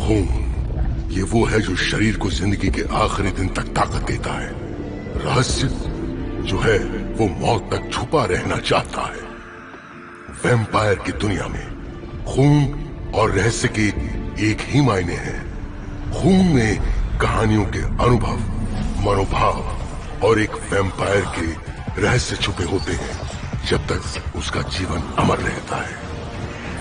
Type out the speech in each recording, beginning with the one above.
खून, ये वो है जो शरीर को जिंदगी के आखिरी दिन तक ताकत देता है। रहस्य जो है वो मौत तक छुपा रहना चाहता है। वैम्पायर की दुनिया में खून और रहस्य के एक ही मायने हैं। खून में कहानियों के अनुभव, मनोभाव और एक वैम्पायर के रहस्य छुपे होते हैं जब तक उसका जीवन अमर रहता है।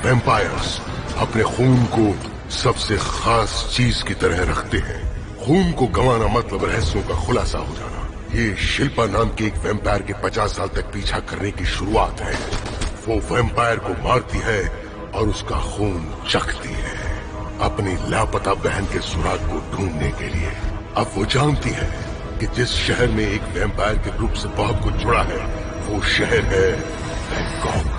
वैम्पायर्स अपने खून को सबसे खास चीज की तरह रखते हैं। खून को गंवाना मतलब रहस्यों का खुलासा हो जाना। ये शिल्पा नाम के एक वैम्पायर के 50 साल तक पीछा करने की शुरुआत है। वो वैम्पायर को मारती है और उसका खून चखती है अपनी लापता बहन के सुराग को ढूंढने के लिए। अब वो जानती है कि जिस शहर में एक वैम्पायर के ग्रुप से बहुत कुछ जुड़ा है वो शहर है बैंकॉक।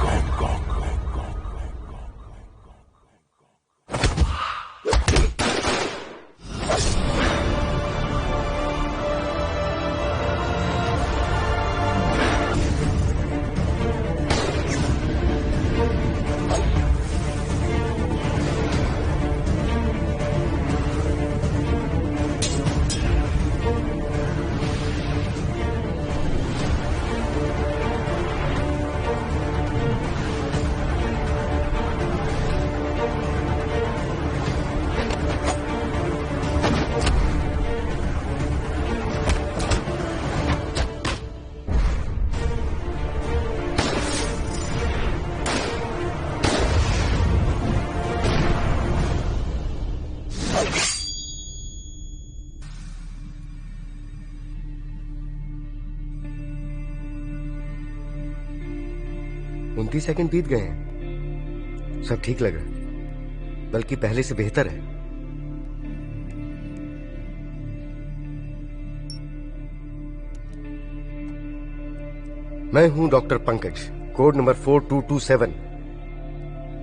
सेकंड बीत गए हैं। सब ठीक लग रहा है, बल्कि पहले से बेहतर है। मैं हूं डॉक्टर पंकज, कोड नंबर 4227।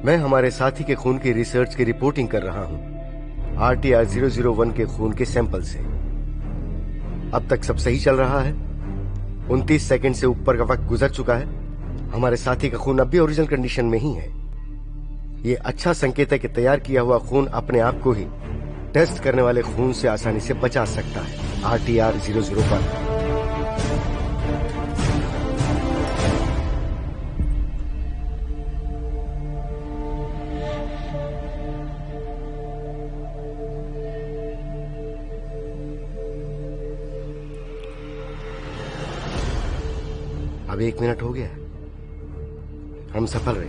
मैं हमारे साथी के खून की रिसर्च की रिपोर्टिंग कर रहा हूं RTR 001 के खून के सैंपल से। अब तक सब सही चल रहा है। 29 सेकंड से ऊपर का वक्त गुजर चुका है। हमारे साथी का खून अब भी ओरिजिनल कंडीशन में ही है। ये अच्छा संकेत है कि तैयार किया हुआ खून अपने आप को ही टेस्ट करने वाले खून से आसानी से बचा सकता है। RTR 001। अब 1 मिनट हो गया है। हम सफल रहे।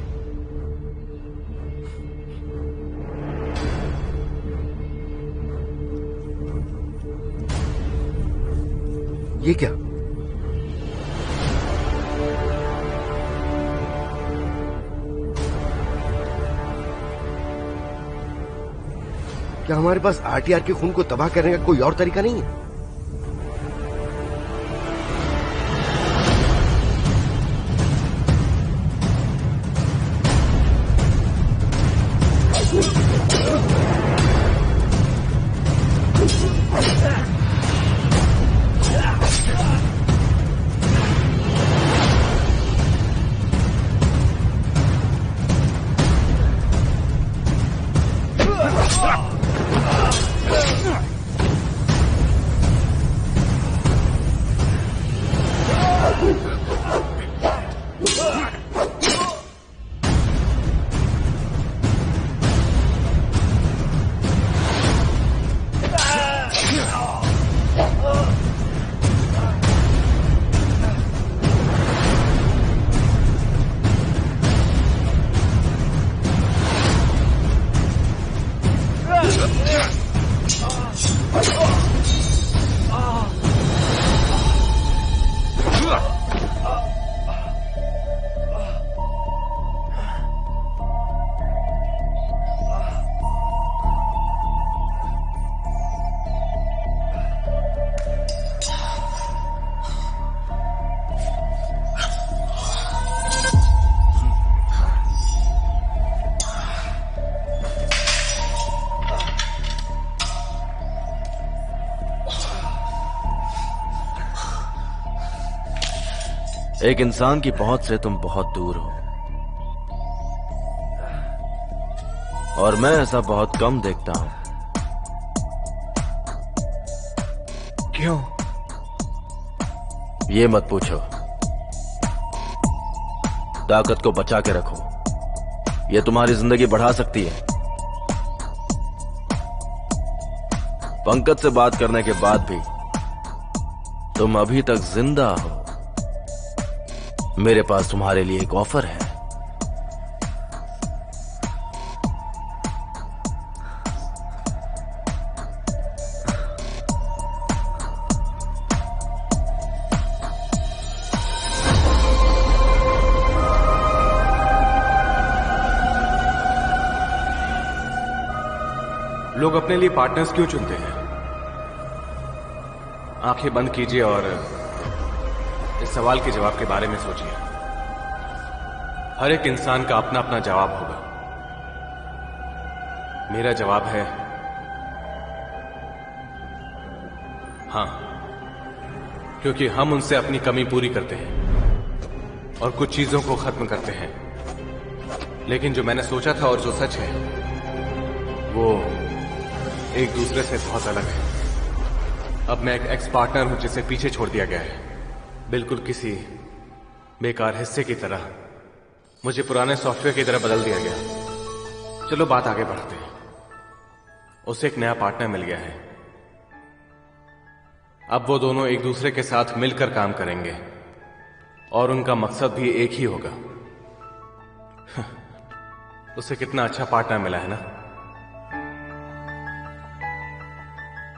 ये क्या? क्या हमारे पास RTR के खून को तबाह करने का कोई और तरीका नहीं है? एक इंसान की पहुंच से तुम बहुत दूर हो, और मैं ऐसा बहुत कम देखता हूं। क्यों? ये मत पूछो। ताकत को बचा के रखो, ये तुम्हारी जिंदगी बढ़ा सकती है। पंकज से बात करने के बाद भी तुम अभी तक जिंदा हो। मेरे पास तुम्हारे लिए एक ऑफर है। लोग अपने लिए पार्टनर्स क्यों चुनते हैं? आंखें बंद कीजिए और इस सवाल के जवाब के बारे में सोचिए। हर एक इंसान का अपना अपना जवाब होगा। मेरा जवाब है हां, क्योंकि हम उनसे अपनी कमी पूरी करते हैं और कुछ चीजों को खत्म करते हैं। लेकिन जो मैंने सोचा था और जो सच है वो एक दूसरे से बहुत अलग है। अब मैं एक एक्स पार्टनर हूं जिसे पीछे छोड़ दिया गया है, बिल्कुल किसी बेकार हिस्से की तरह। मुझे पुराने सॉफ्टवेयर की तरह बदल दिया गया। चलो बात आगे बढ़ाते हैं। उसे एक नया पार्टनर मिल गया है। अब वो दोनों एक दूसरे के साथ मिलकर काम करेंगे और उनका मकसद भी एक ही होगा। उसे कितना अच्छा पार्टनर मिला है ना।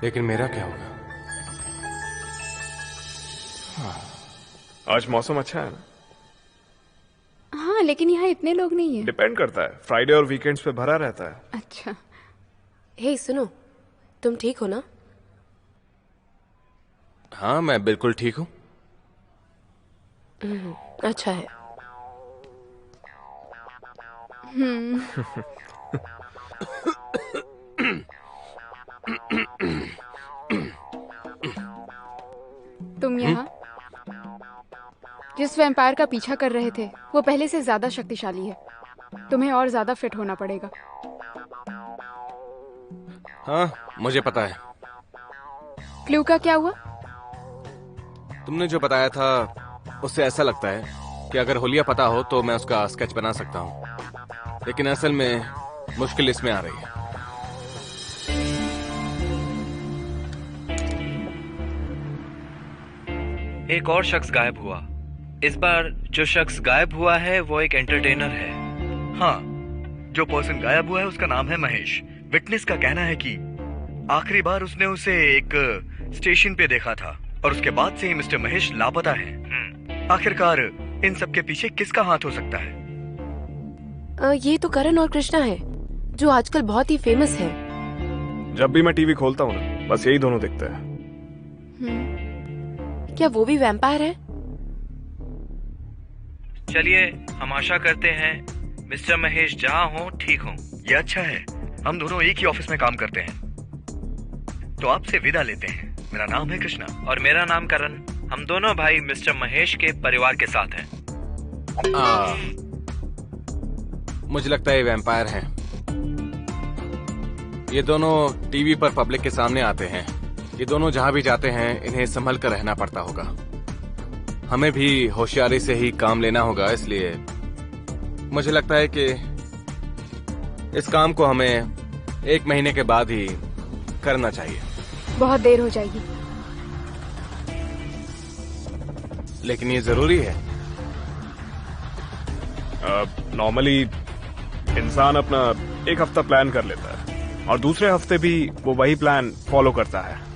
लेकिन मेरा क्या होगा? आज मौसम अच्छा है ना? हाँ, लेकिन यहाँ इतने लोग नहीं हैं। डिपेंड करता है, फ्राइडे और वीकेंड्स पे भरा रहता है। अच्छा। हे सुनो, तुम ठीक हो ना? हाँ, मैं बिल्कुल ठीक हूं। अच्छा है। तुम यहाँ जिस वैम्पायर का पीछा कर रहे थे वो पहले से ज्यादा शक्तिशाली है। तुम्हें और ज्यादा फिट होना पड़ेगा। हाँ, मुझे पता है। क्लू का क्या हुआ? तुमने जो बताया था उससे ऐसा लगता है कि अगर होलिया पता हो तो मैं उसका स्केच बना सकता हूँ, लेकिन असल में मुश्किल इसमें आ रही है। एक और शख्स गायब हुआ। इस बार जो शख्स गायब हुआ है वो एक एंटरटेनर है। हाँ, जो पर्सन गायब हुआ है उसका नाम है महेश। विटनेस का कहना है कि आखिरी बार उसने उसे एक स्टेशन पे देखा था और उसके बाद से ही मिस्टर महेश लापता है। आखिरकार इन सब के पीछे किसका हाथ हो सकता है? ये तो करण और कृष्णा है जो आजकल बहुत ही फेमस है। जब भी मैं टीवी खोलता हूँ ना, बस यही दोनों दिखते हैं। क्या वो भी वैम्पायर है? चलिए हम आशा करते हैं मिस्टर महेश जहाँ हो ठीक हो। ये अच्छा है, हम दोनों एक ही ऑफिस में काम करते हैं। तो आपसे विदा लेते हैं। मेरा नाम है कृष्णा और मेरा नाम करण। हम दोनों भाई मिस्टर महेश के परिवार के साथ हैं। मुझे लगता है ये वैम्पायर हैं। ये दोनों टीवी पर पब्लिक के सामने आते हैं। ये दोनों जहां भी जाते हैं इन्हें संभल कर रहना पड़ता होगा। हमें भी होशियारी से ही काम लेना होगा, इसलिए मुझे लगता है कि इस काम को हमें 1 महीने के बाद ही करना चाहिए। बहुत देर हो जाएगी। लेकिन ये जरूरी है। नॉर्मली इंसान अपना 1 हफ्ता प्लान कर लेता है और दूसरे हफ्ते भी वो वही प्लान फॉलो करता है।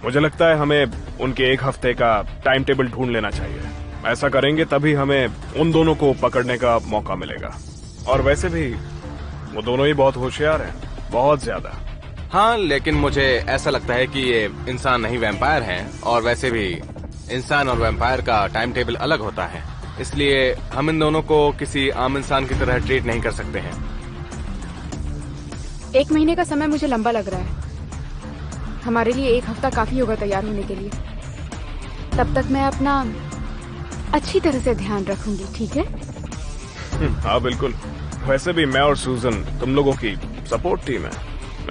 मुझे लगता है हमें उनके 1 हफ्ते का टाइम टेबल ढूंढ लेना चाहिए। ऐसा करेंगे तभी हमें उन दोनों को पकड़ने का मौका मिलेगा। और वैसे भी वो दोनों ही बहुत होशियार हैं, बहुत ज्यादा। हाँ, लेकिन मुझे ऐसा लगता है कि ये इंसान नहीं वैम्पायर हैं, और वैसे भी इंसान और वैम्पायर का टाइम टेबल अलग होता है, इसलिए हम इन दोनों को किसी आम इंसान की तरह ट्रीट नहीं कर सकते हैं। 1 महीने का समय मुझे लंबा लग रहा है। हमारे लिए 1 हफ्ता काफी होगा तैयार होने के लिए। तब तक मैं अपना अच्छी तरह से ध्यान रखूंगी, ठीक है? हाँ बिल्कुल। वैसे भी मैं और सूजन तुम लोगों की सपोर्ट टीम है,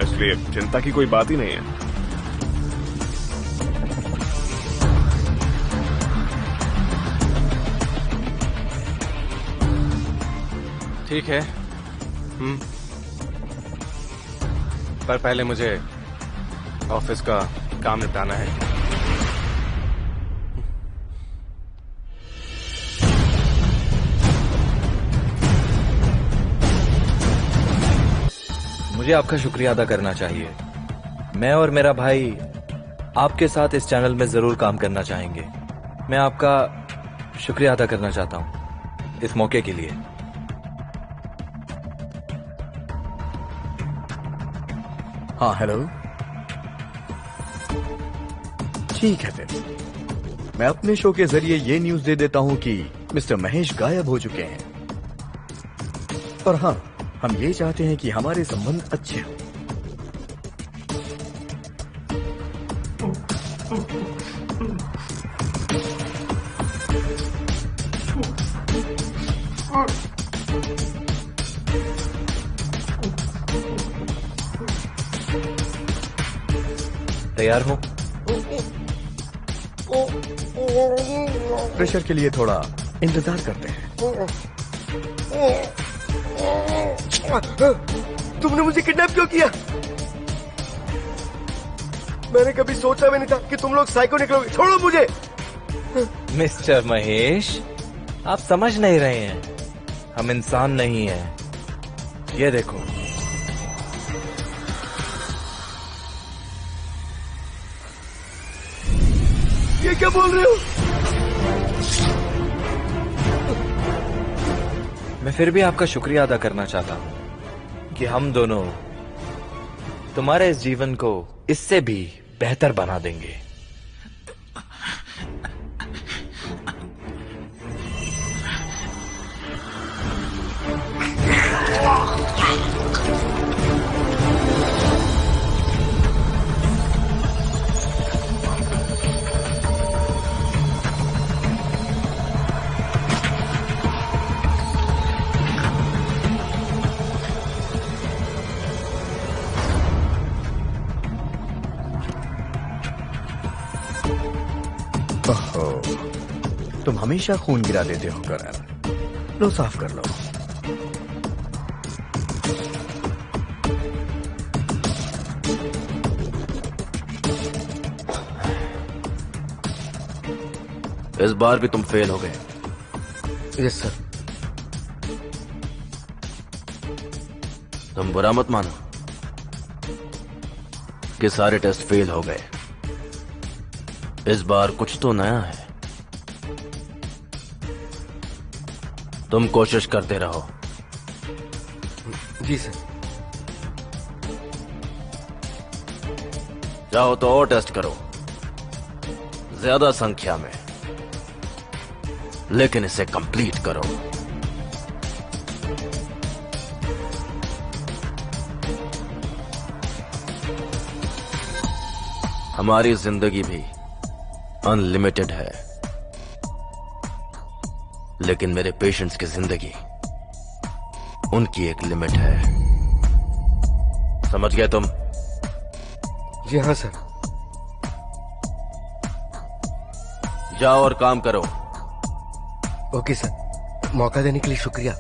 इसलिए चिंता की कोई बात ही नहीं है। ठीक है। पर पहले मुझे ऑफिस का काम निपटाना है। मुझे आपका शुक्रिया अदा करना चाहिए। मैं और मेरा भाई आपके साथ इस चैनल में जरूर काम करना चाहेंगे। मैं आपका शुक्रिया अदा करना चाहता हूं इस मौके के लिए। हाँ हेलो, ठीक है फिर मैं अपने शो के जरिए ये न्यूज दे देता हूं कि मिस्टर महेश गायब हो चुके हैं। और हाँ, हम ये चाहते हैं कि हमारे संबंध अच्छे हों। तैयार हो? प्रेशर के लिए थोड़ा इंतजार करते हैं। तुमने मुझे किडनैप क्यों किया? मैंने कभी सोचा भी नहीं था कि तुम लोग साइको निकलोगे। छोड़ो मुझे। मिस्टर महेश, आप समझ नहीं रहे हैं, हम इंसान नहीं हैं। ये देखो, ये क्या बोल रहे हो? मैं फिर भी आपका शुक्रिया अदा करना चाहता हूं कि हम दोनों तुम्हारे इस जीवन को इससे भी बेहतर बना देंगे। ओहो, तुम हमेशा खून गिरा देते हो करण। लो साफ कर लो। इस बार भी तुम फेल हो गए। Yes sir. तुम बुरा मत मानो कि सारे टेस्ट फेल हो गए। इस बार कुछ तो नया है। तुम कोशिश करते रहो। जी सर। चाहो तो और टेस्ट करो, ज्यादा संख्या में, लेकिन इसे कंप्लीट करो। हमारी जिंदगी भी अनलिमिटेड है, लेकिन मेरे पेशेंट्स की जिंदगी, उनकी एक लिमिट है। समझ गए तुम? जी हाँ सर। जाओ और काम करो। ओके सर, मौका देने के लिए शुक्रिया।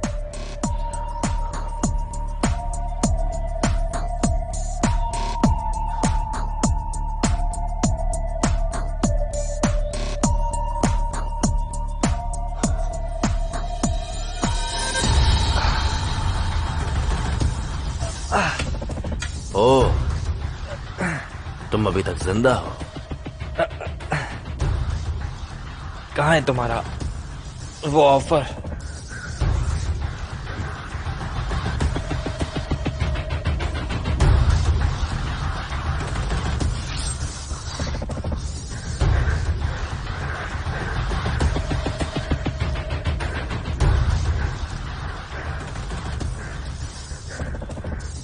ओ, तुम अभी तक जिंदा हो। कहाँ है तुम्हारा वो ऑफर?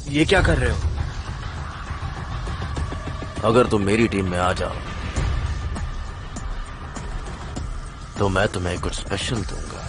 ये क्या कर रहे हो? अगर तुम मेरी टीम में आ जाओ तो मैं तुम्हें कुछ स्पेशल दूंगा।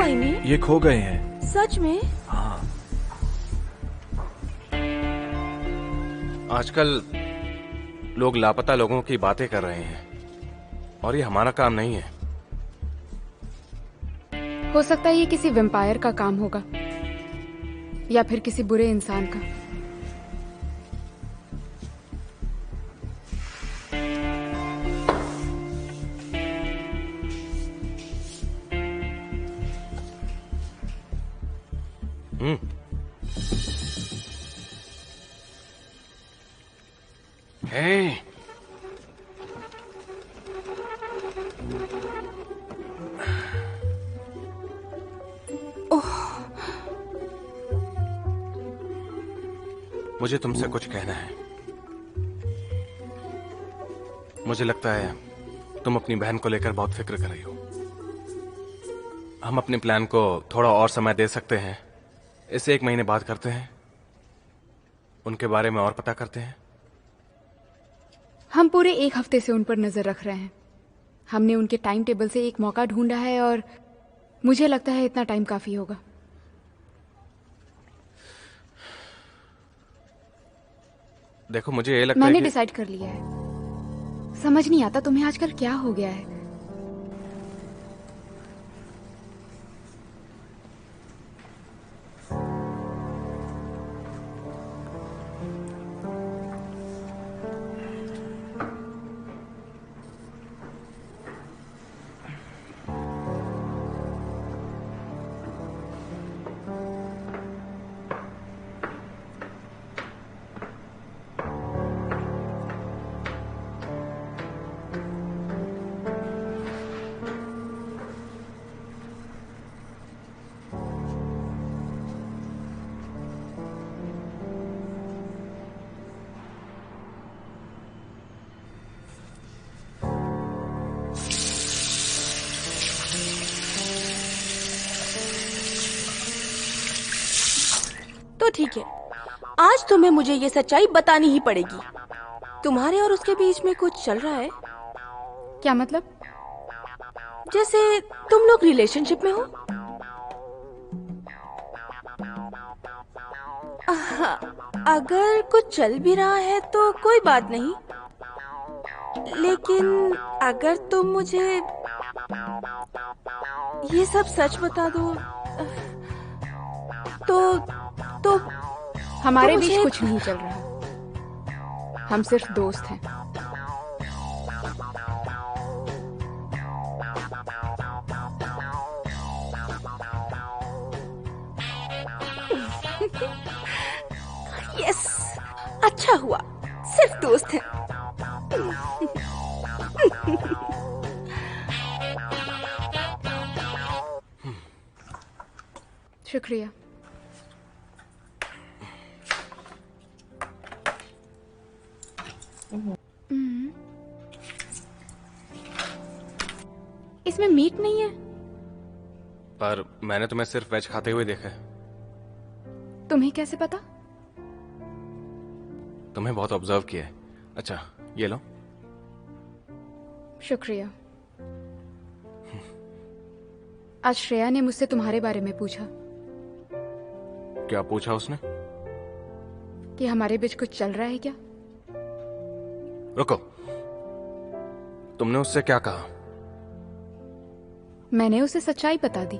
I mean? ये खो गए हैं। सच में? हाँ। आजकल लोग लापता लोगों की बातें कर रहे हैं और ये हमारा काम नहीं है। हो सकता है ये किसी वेम्पायर का काम होगा या फिर किसी बुरे इंसान का। Hey. मुझे तुमसे कुछ कहना है। मुझे लगता है तुम अपनी बहन को लेकर बहुत फिक्र कर रही हो। हम अपने प्लान को थोड़ा और समय दे सकते हैं। इसे 1 महीने बाद करते हैं, उनके बारे में और पता करते हैं। हम पूरे 1 हफ्ते से उन पर नजर रख रहे हैं। हमने उनके टाइम टेबल से एक मौका ढूंढा है और मुझे लगता है इतना टाइम काफी होगा। देखो, मुझे ये लगता मैंने है कि डिसाइड कर लिया है। समझ नहीं आता तुम्हें आजकल क्या हो गया है। तो ठीक है, आज तुम्हें मुझे ये सच्चाई बतानी ही पड़ेगी। तुम्हारे और उसके बीच में कुछ चल रहा है। क्या मतलब? जैसे तुम लोग रिलेशनशिप में हो। अगर कुछ चल भी रहा है तो कोई बात नहीं, लेकिन अगर तुम मुझे ये सब सच बता दो तो हमारे बीच कुछ नहीं चल रहा। हम सिर्फ दोस्त हैं। यस, अच्छा हुआ, सिर्फ दोस्त हैं। शुक्रिया। इसमें मीट नहीं है। पर मैंने तुम्हें सिर्फ वेज खाते हुए देखा है। तुम्हें कैसे पता? तुम्हें बहुत ऑब्जर्व किया है। अच्छा, ये लो। शुक्रिया। आज श्रेया ने मुझसे तुम्हारे बारे में पूछा। क्या पूछा उसने? कि हमारे बीच कुछ चल रहा है क्या? रुको, तुमने उससे क्या कहा? मैंने उसे सच्चाई बता दी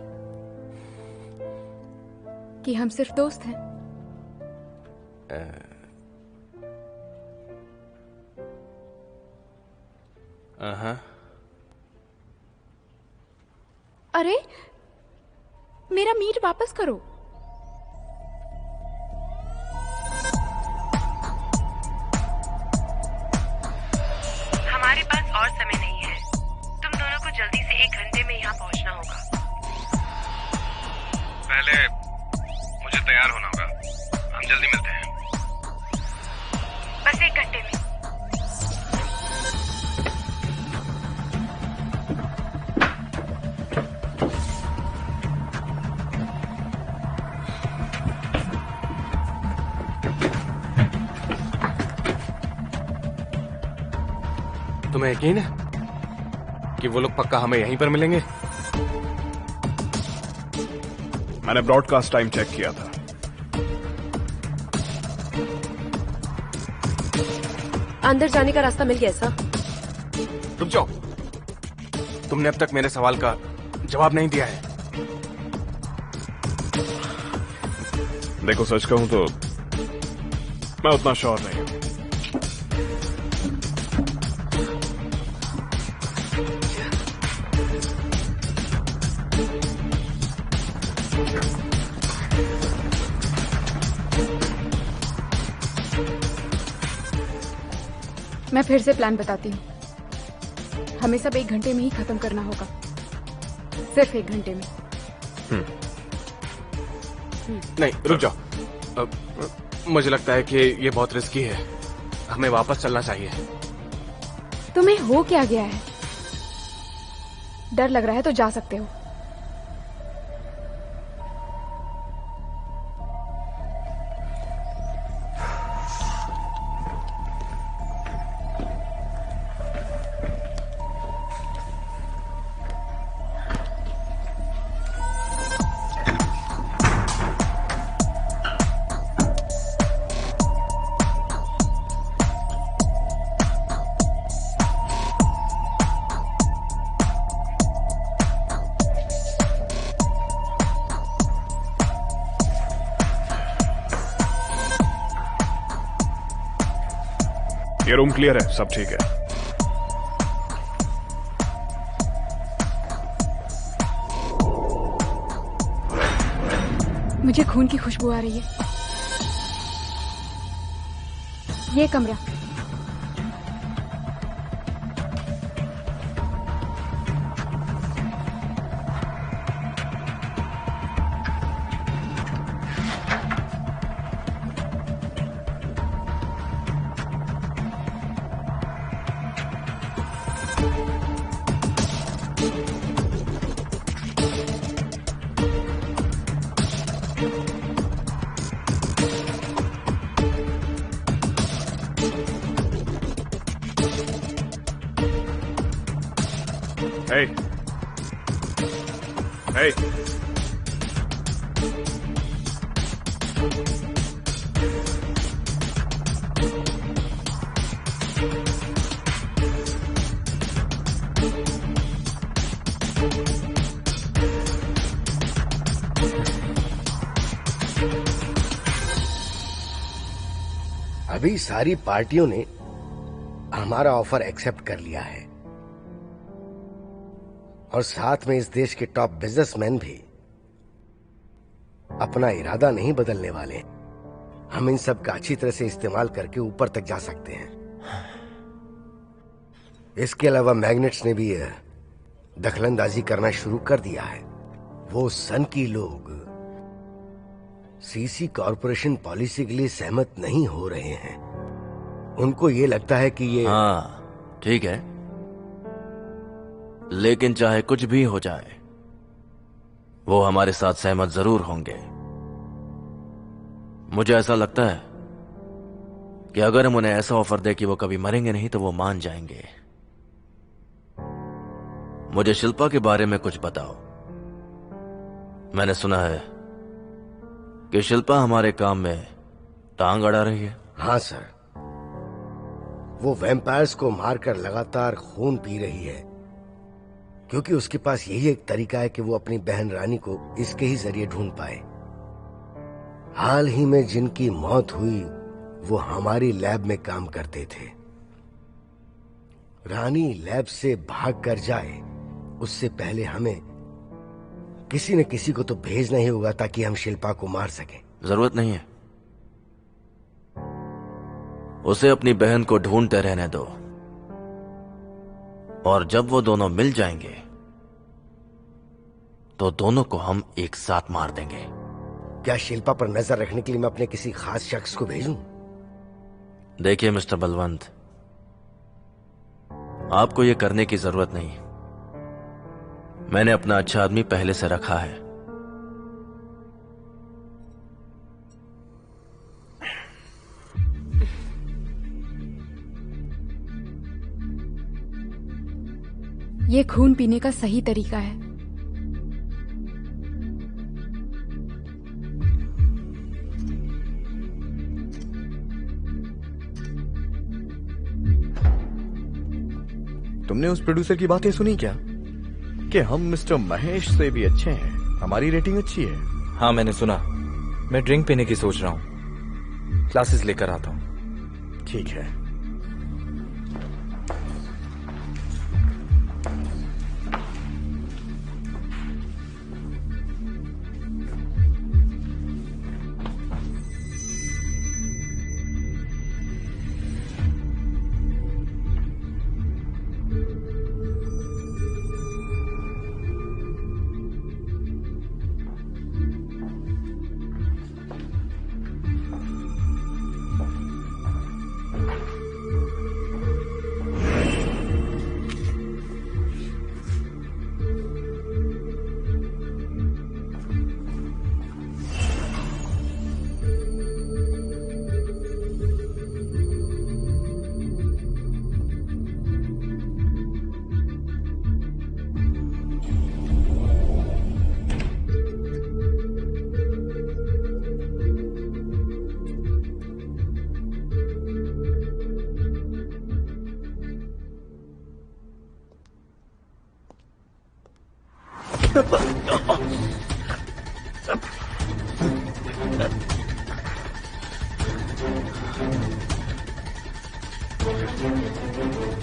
कि हम सिर्फ दोस्त हैं। अरे, मेरा मीट वापस करो। हमारे पास और समय नहीं है। तुम दोनों को जल्दी से 1 घंटे में यहाँ पहुँचना होगा। पहले मुझे तैयार होना होगा। हम जल्दी मिलते हैं। बस 1 घंटे में। तुम्हें यकीन है कि वो लोग पक्का हमें यहीं पर मिलेंगे? मैंने ब्रॉडकास्ट टाइम चेक किया था। अंदर जाने का रास्ता मिल गया सर। रुक जाओ, तुमने अब तक मेरे सवाल का जवाब नहीं दिया है। देखो सच कहूं तो मैं उतना श्योर नहीं हूं। मैं फिर से प्लान बताती हूँ। हमें सब 1 घंटे में ही खत्म करना होगा, सिर्फ 1 घंटे में। नहीं, रुक जाओ। मुझे लगता है कि ये बहुत रिस्की है, हमें वापस चलना चाहिए। तुम्हें हो क्या गया है? डर लग रहा है तो जा सकते हो। ये रूम क्लियर है, सब ठीक है। मुझे खून की खुशबू आ रही है। ये कमरा। Hey. Hey. अभी सारी पार्टियों ने हमारा ऑफर एक्सेप्ट कर लिया है और साथ में इस देश के टॉप बिजनेसमैन भी अपना इरादा नहीं बदलने वाले। हम इन सब का अच्छी तरह से इस्तेमाल करके ऊपर तक जा सकते हैं। इसके अलावा मैग्नेट्स ने भी दखलंदाजी करना शुरू कर दिया है। वो सन की लोग सीसी कॉरपोरेशन पॉलिसी के लिए सहमत नहीं हो रहे हैं। उनको ये लगता है कि ये हाँ ठीक है, लेकिन चाहे कुछ भी हो जाए वो हमारे साथ सहमत जरूर होंगे। मुझे ऐसा लगता है कि अगर हम उन्हें ऐसा ऑफर दे कि वो कभी मरेंगे नहीं तो वो मान जाएंगे। मुझे शिल्पा के बारे में कुछ बताओ। मैंने सुना है कि शिल्पा हमारे काम में टांग अड़ा रही है। हाँ सर, वो वैम्पायर्स को मारकर लगातार खून पी रही है क्योंकि उसके पास यही एक तरीका है कि वो अपनी बहन रानी को इसके ही जरिए ढूंढ पाए। हाल ही में जिनकी मौत हुई वो हमारी लैब में काम करते थे। रानी लैब से भाग कर जाए उससे पहले हमें किसी न किसी को तो भेजना ही होगा ताकि हम शिल्पा को मार सकें। जरूरत नहीं है, उसे अपनी बहन को ढूंढते रहने दो और जब वो दोनों मिल जाएंगे तो दोनों को हम एक साथ मार देंगे। क्या शिल्पा पर नजर रखने के लिए मैं अपने किसी खास शख्स को भेजूं? देखिए मिस्टर बलवंत, आपको यह करने की जरूरत नहीं। मैंने अपना अच्छा आदमी पहले से रखा है। ये खून पीने का सही तरीका है। तुमने उस प्रोड्यूसर की बातें सुनी क्या कि हम मिस्टर महेश से भी अच्छे हैं, हमारी रेटिंग अच्छी है? हाँ मैंने सुना। मैं ड्रिंक पीने की सोच रहा हूँ, क्लासेस लेकर आता हूँ। ठीक है।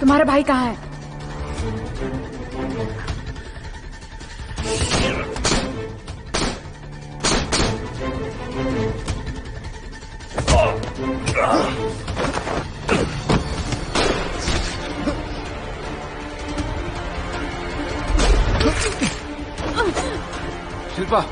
तुम्हारा भाई कहाँ है? शिल्पा,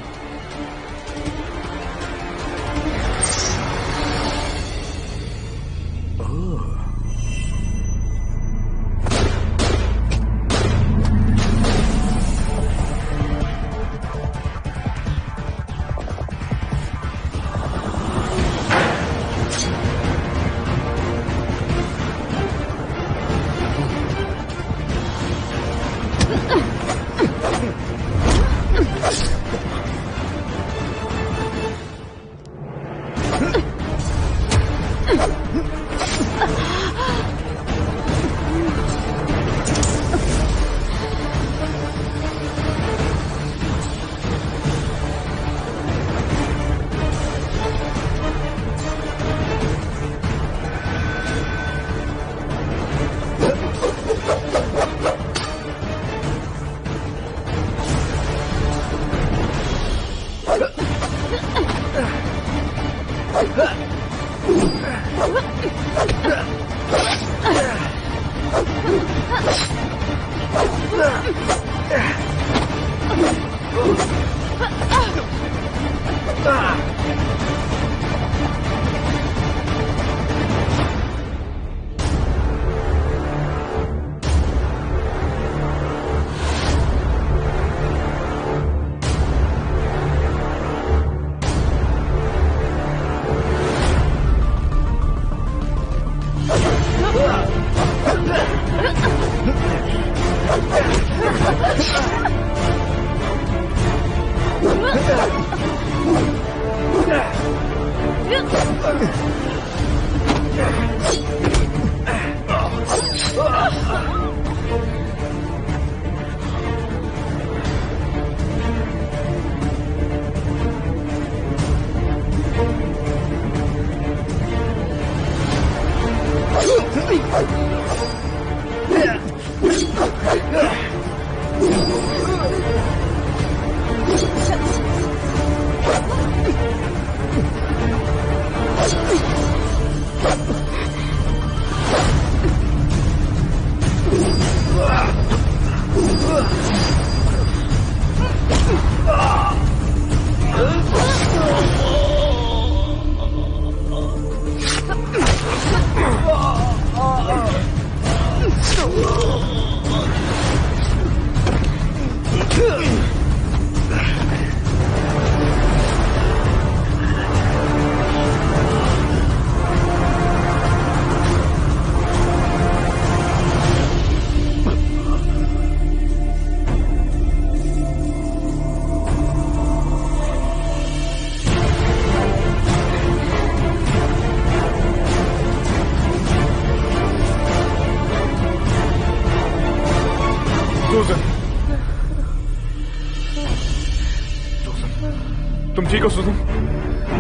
तुम ठीक हो सुजन?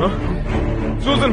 हाँ? सुजन!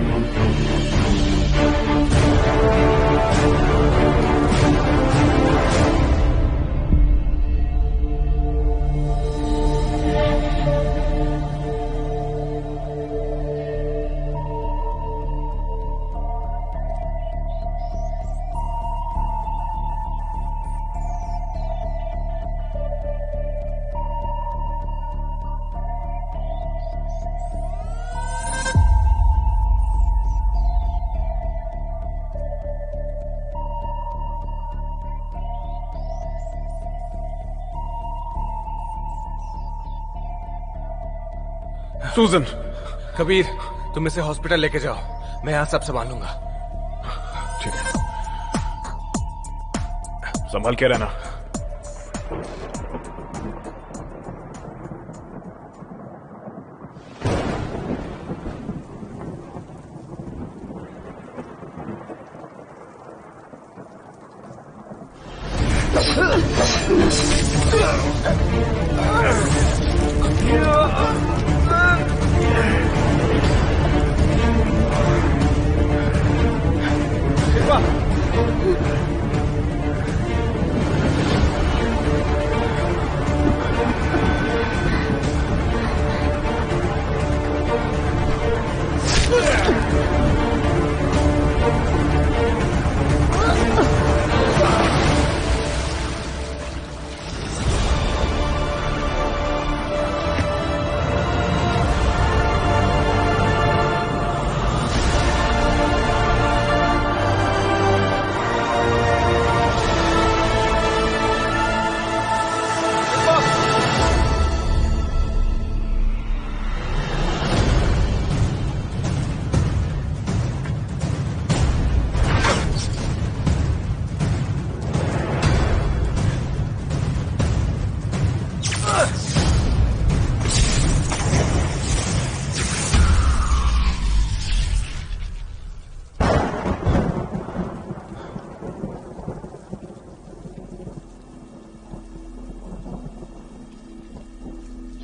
सुजन! कबीर, तुम इसे हॉस्पिटल लेके जाओ, मैं यहाँ सब संभालूंगा। ठीक है, संभाल के रहना।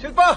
शिल्पा!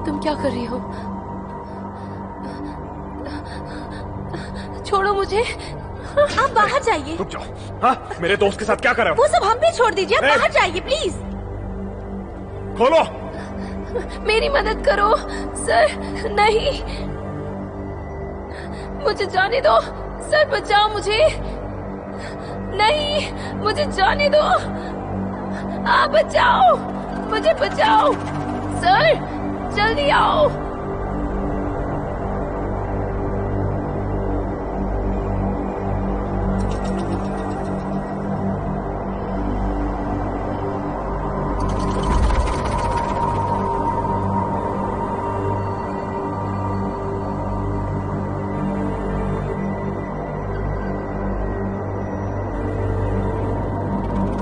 तुम क्या कर रही हो? छोड़ो मुझे, आप बाहर जाइए। रुक जाओ। हाँ, मेरे दोस्त के साथ क्या कर रहे हो? वो सब हम पे छोड़ दीजिए, आप बाहर जाइए प्लीज। खोलो। मेरी मदद करो सर। नहीं, मुझे जाने दो सर, बचाओ मुझे। नहीं, मुझे जाने दो, आप बचाओ मुझे, बचाओ सर, जल्दी आओ।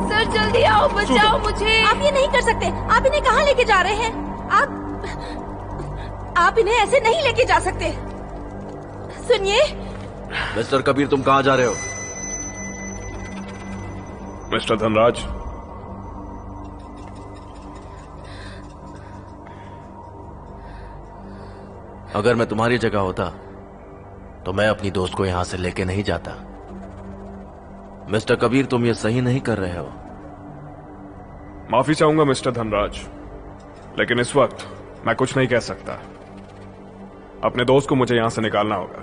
सर जल्दी आओ, बचाओ मुझे। आप ये नहीं कर सकते, आप इन्हें कहाँ लेके जा रहे हैं? आप इन्हें ऐसे नहीं लेके जा सकते। सुनिए, मिस्टर कबीर, तुम कहां जा रहे हो? मिस्टर धनराज, अगर मैं तुम्हारी जगह होता तो मैं अपनी दोस्त को यहां से लेके नहीं जाता। मिस्टर कबीर, तुम ये सही नहीं कर रहे हो। माफी चाहूंगा मिस्टर धनराज, लेकिन इस वक्त मैं कुछ नहीं कह सकता। अपने दोस्त को मुझे यहां से निकालना होगा।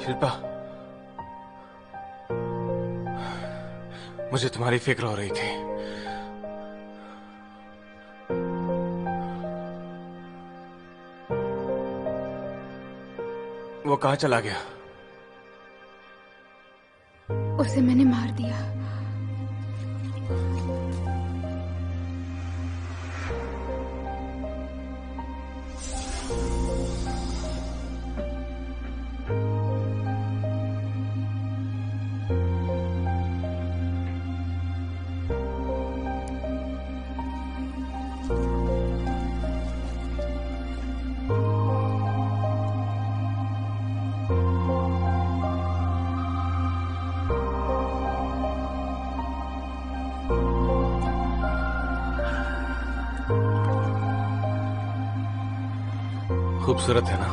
शिल्पा, मुझे तुम्हारी फिक्र हो रही थी। वो कहां चला गया? उसे मैंने मार दिया। खूबसूरत है ना?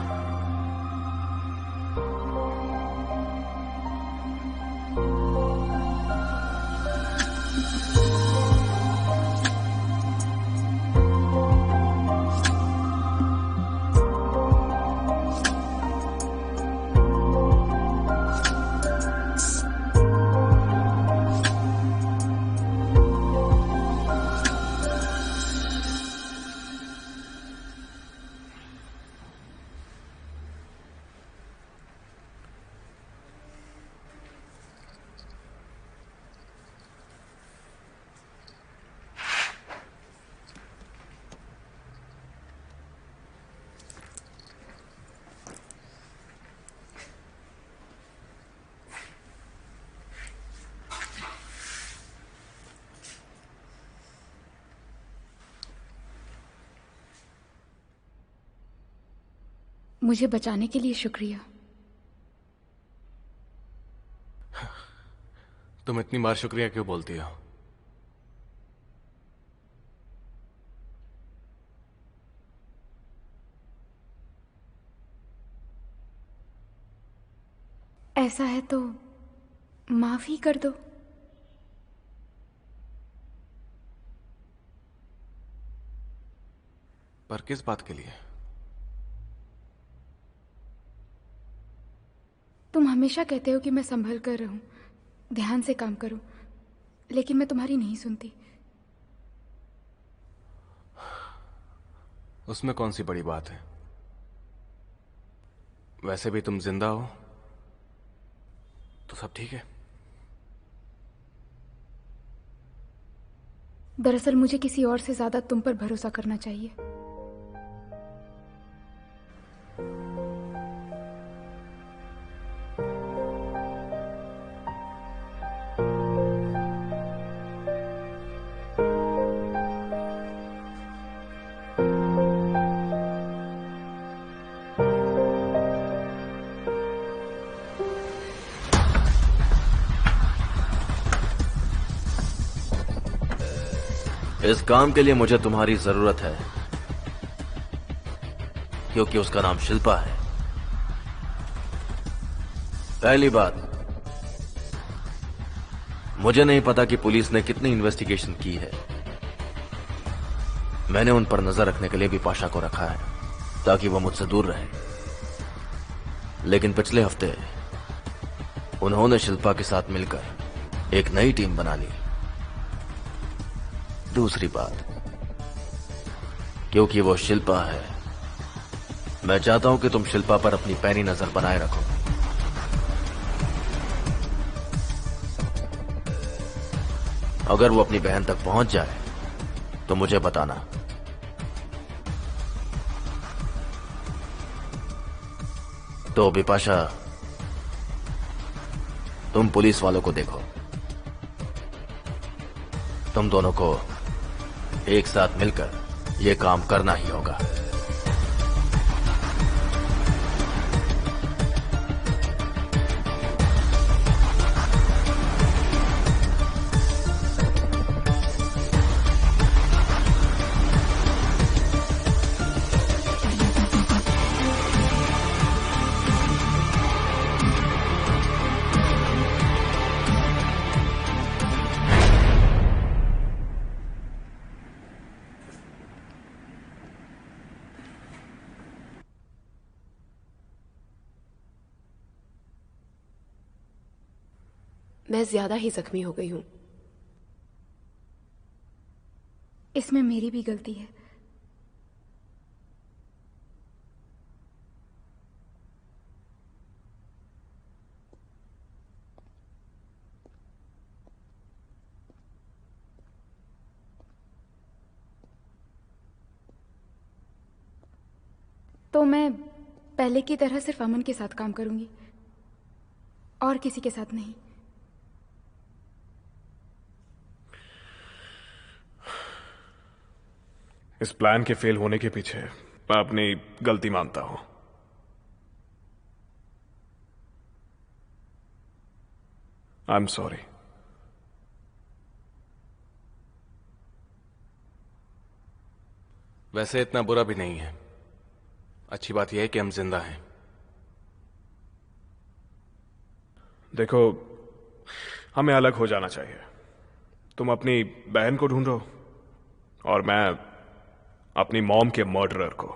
मुझे बचाने के लिए शुक्रिया। तुम इतनी बार शुक्रिया क्यों बोलती हो? ऐसा है तो माफ ही कर दो। पर किस बात के लिए? तुम हमेशा कहते हो कि मैं संभल कर रहूं, ध्यान से काम करूं, लेकिन मैं तुम्हारी नहीं सुनती। उसमें कौन सी बड़ी बात है? वैसे भी तुम जिंदा हो तो सब ठीक है। दरअसल मुझे किसी और से ज्यादा तुम पर भरोसा करना चाहिए। इस काम के लिए मुझे तुम्हारी जरूरत है, क्योंकि उसका नाम शिल्पा है। पहली बात, मुझे नहीं पता कि पुलिस ने कितनी इन्वेस्टिगेशन की है, मैंने उन पर नजर रखने के लिए बिपाशा को रखा है ताकि वो मुझसे दूर रहे, लेकिन पिछले हफ्ते उन्होंने शिल्पा के साथ मिलकर एक नई टीम बना ली। दूसरी बात, क्योंकि वो शिल्पा है, मैं चाहता हूं कि तुम शिल्पा पर अपनी पैनी नजर बनाए रखो। अगर वो अपनी बहन तक पहुंच जाए तो मुझे बताना। तो बिपाशा, तुम पुलिस वालों को देखो, तुम दोनों को एक साथ मिलकर यह काम करना ही होगा। मैं ज्यादा ही जख्मी हो गई हूं। इसमें मेरी भी गलती है। तो मैं पहले की तरह सिर्फ अमन के साथ काम करूंगी और किसी के साथ नहीं। इस प्लान के फेल होने के पीछे मैं अपनी गलती मानता हूं। I am sorry. वैसे इतना बुरा भी नहीं है। अच्छी बात यह है कि हम जिंदा हैं। देखो, हमें अलग हो जाना चाहिए। तुम अपनी बहन को ढूंढो और मैं अपनी मॉम के मर्डरर को।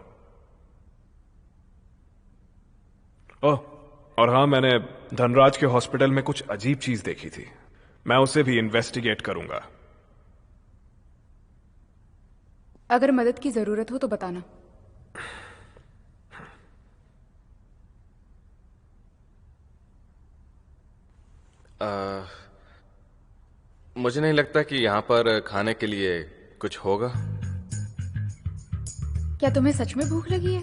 ओह, और हां, मैंने धनराज के हॉस्पिटल में कुछ अजीब चीज देखी थी। मैं उसे भी इन्वेस्टिगेट करूंगा। अगर मदद की जरूरत हो तो बताना। मुझे नहीं लगता कि यहां पर खाने के लिए कुछ होगा। क्या तुम्हें सच में भूख लगी है?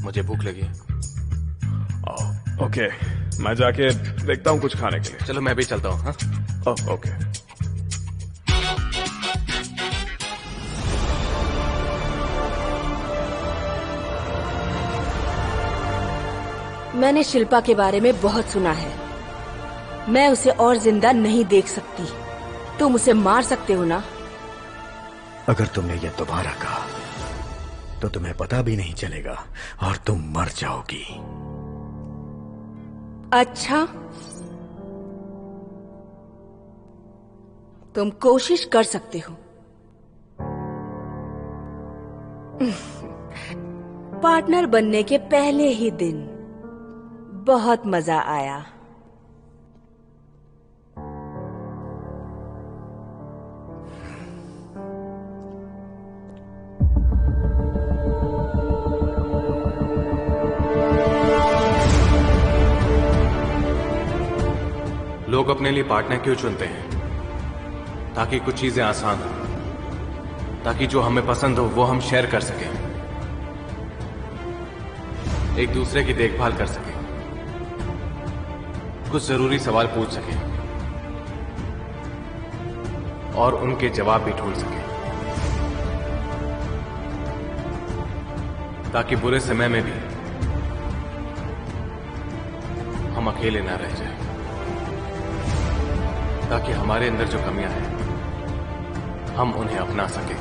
मुझे भूख लगी है। ओके, मैं जाके देखता हूं कुछ खाने के लिए। चलो मैं भी चलता हूं। हाँ, ओके। मैंने शिल्पा के बारे में बहुत सुना है। मैं उसे और जिंदा नहीं देख सकती। तुम उसे मार सकते हो ना? अगर तुमने ये दोबारा कहा तो तुम्हें पता भी नहीं चलेगा और तुम मर जाओगी। अच्छा, तुम कोशिश कर सकते हो। पार्टनर बनने के पहले ही दिन बहुत मजा आया। लोग अपने लिए पार्टनर क्यों चुनते हैं? ताकि कुछ चीजें आसान हो, ताकि जो हमें पसंद हो वो हम शेयर कर सकें, एक दूसरे की देखभाल कर सकें, कुछ जरूरी सवाल पूछ सकें और उनके जवाब भी ढूंढ सकें, ताकि बुरे समय में भी हम अकेले ना रह जाएं, ताकि हमारे अंदर जो कमियां हैं हम उन्हें अपना सकें।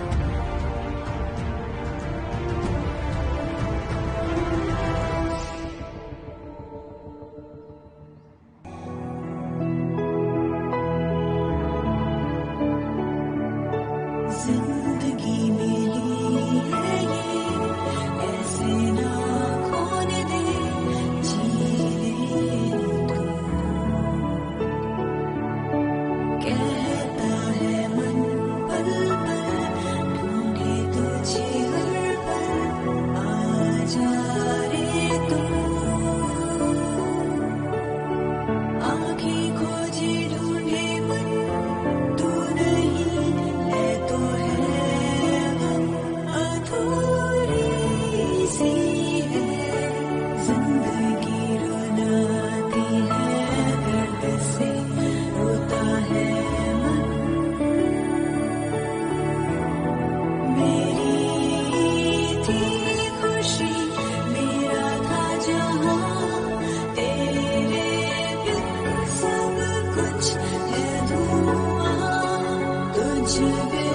जिंदगी दे